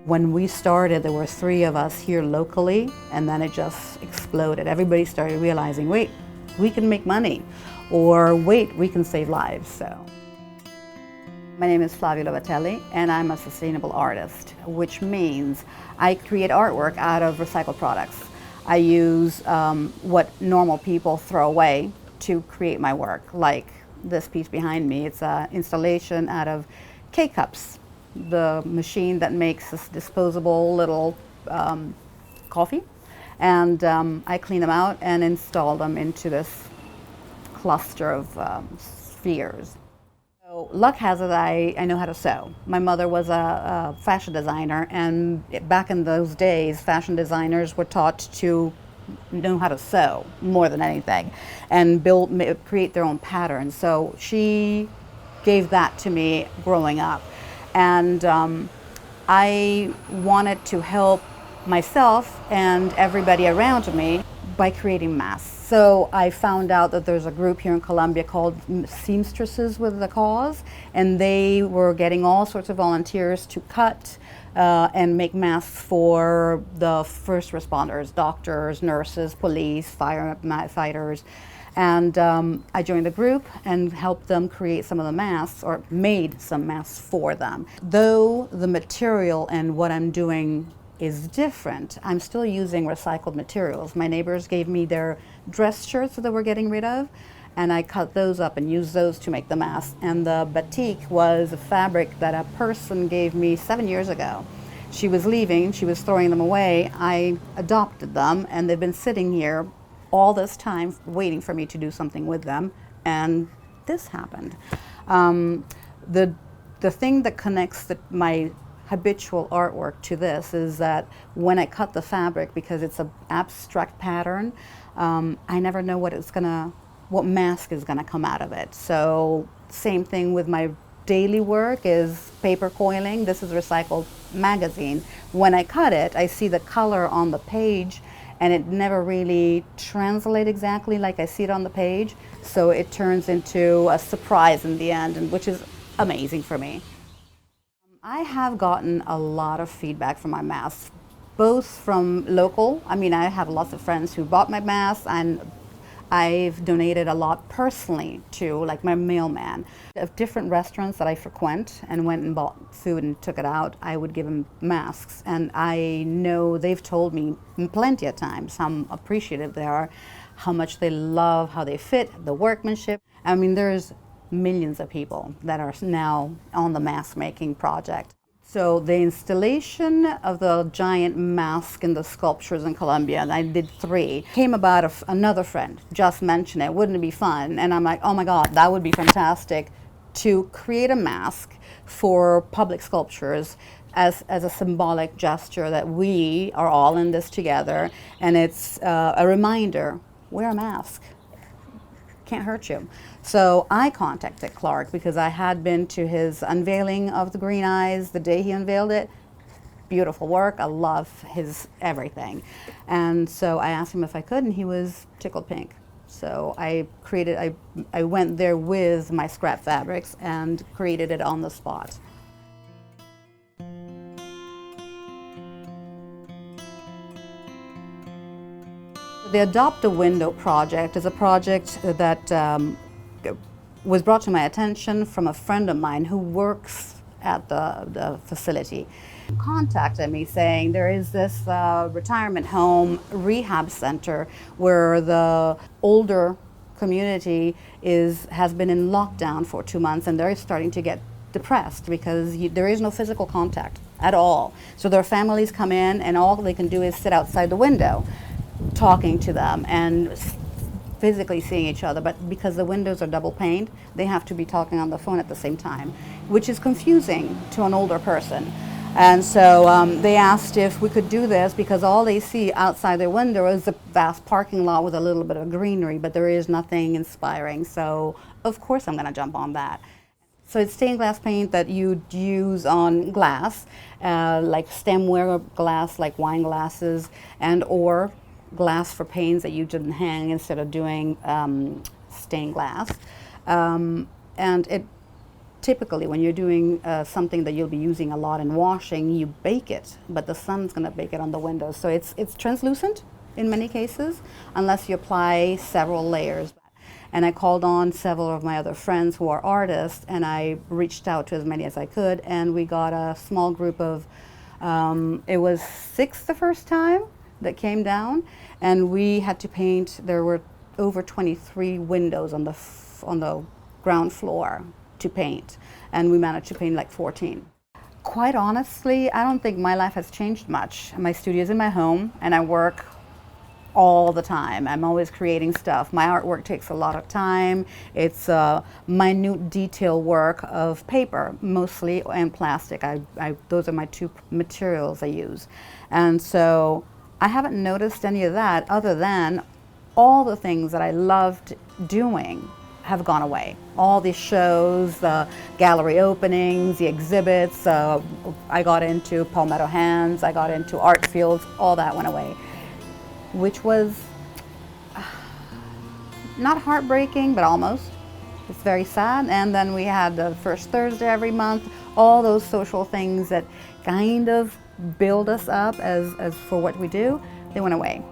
When we started, there were 3 of us here locally, and then it just exploded. Everybody started realizing, wait, we can make money, or wait, we can save lives. So, my name is Flavia Lovatelli, and I'm a sustainable artist, which means I create artwork out of recycled products. I use what normal people throw away to create my work, like this piece behind me. It's an installation out of K-cups, the machine that makes this disposable little coffee. And I clean them out and install them into this cluster of spheres. So luck has it I know how to sew. My mother was a fashion designer, and back in those days, fashion designers were taught to know how to sew more than anything and create their own patterns. So she gave that to me growing up. And I wanted to help myself and everybody around me by creating masks. So I found out that there's a group here in Colombia called Seamstresses with a Cause, and they were getting all sorts of volunteers to cut and make masks for the first responders, doctors, nurses, police, firefighters. And I joined the group and helped them create some of the masks, or made some masks for them. Though the material and what I'm doing is different, I'm still using recycled materials. My neighbors gave me their dress shirts that they were getting rid of, and I cut those up and used those to make the masks. And the batik was a fabric that a person gave me 7 years ago. She was leaving, she was throwing them away. I adopted them, and they've been sitting here all this time waiting for me to do something with them, and this happened. The thing that connects my habitual artwork to this is that when I cut the fabric, because it's an abstract pattern, I never know what mask is gonna come out of it. So same thing with my daily work is paper coiling. This is recycled magazine. When I cut it, I see the color on the page, and it never really translates exactly like I see it on the page. So it turns into a surprise in the end, and which is amazing for me. I have gotten a lot of feedback from my masks, both from local. I mean, I have lots of friends who bought my masks, and I've donated a lot personally to, like, my mailman. Of different restaurants that I frequent and went and bought food and took it out, I would give them masks. And I know they've told me plenty of times how appreciative they are, how much they love, how they fit, the workmanship. I mean, there's millions of people that are now on the mask making project. So the installation of the giant mask and the sculptures in Colombia, and I did 3, came about another friend just mentioned it, wouldn't it be fun? And I'm like, oh my God, that would be fantastic to create a mask for public sculptures as a symbolic gesture that we are all in this together, and it's a reminder, wear a mask. Can't hurt you. So I contacted Clark because I had been to his unveiling of the green eyes the day he unveiled it. Beautiful work. I love his everything. And so I asked him if I could, and he was tickled pink. So I went there with my scrap fabrics and created it on the spot. The Adopt a Window project is a project that was brought to my attention from a friend of mine who works at the facility. He contacted me saying there is this retirement home rehab center where the older community has been in lockdown for 2 months, and they're starting to get depressed because there is no physical contact at all. So their families come in, and all they can do is sit outside the window talking to them and physically seeing each other, but because the windows are double paned, they have to be talking on the phone at the same time, which is confusing to an older person. And so they asked if we could do this because all they see outside their window is a vast parking lot with a little bit of greenery, but there is nothing inspiring. So of course I'm going to jump on that. So it's stained glass paint that you'd use on glass, like stemware glass, like wine glasses, and or glass for panes that you didn't hang instead of doing stained glass. And it typically when you're doing something that you'll be using a lot in washing, you bake it, but the sun's going to bake it on the windows. So it's translucent in many cases, unless you apply several layers. And I called on several of my other friends who are artists, and I reached out to as many as I could, and we got a small group of, it was 6 the first time that came down, and we had to paint. There were over 23 windows on the ground floor to paint, and we managed to paint like 14. Quite honestly, I don't think my life has changed much. My studio is in my home, and I work all the time. I'm always creating stuff. My artwork takes a lot of time. It's minute detail work of paper, mostly, and plastic. Those are my two materials I use. And so I haven't noticed any of that, other than all the things that I loved doing have gone away. All the shows, the gallery openings, the exhibits, I got into Palmetto Hands, I got into art fields, all that went away, which was not heartbreaking, but almost. It's very sad. And then we had the first Thursday every month, all those social things that kind of build us up as for what we do, they went away.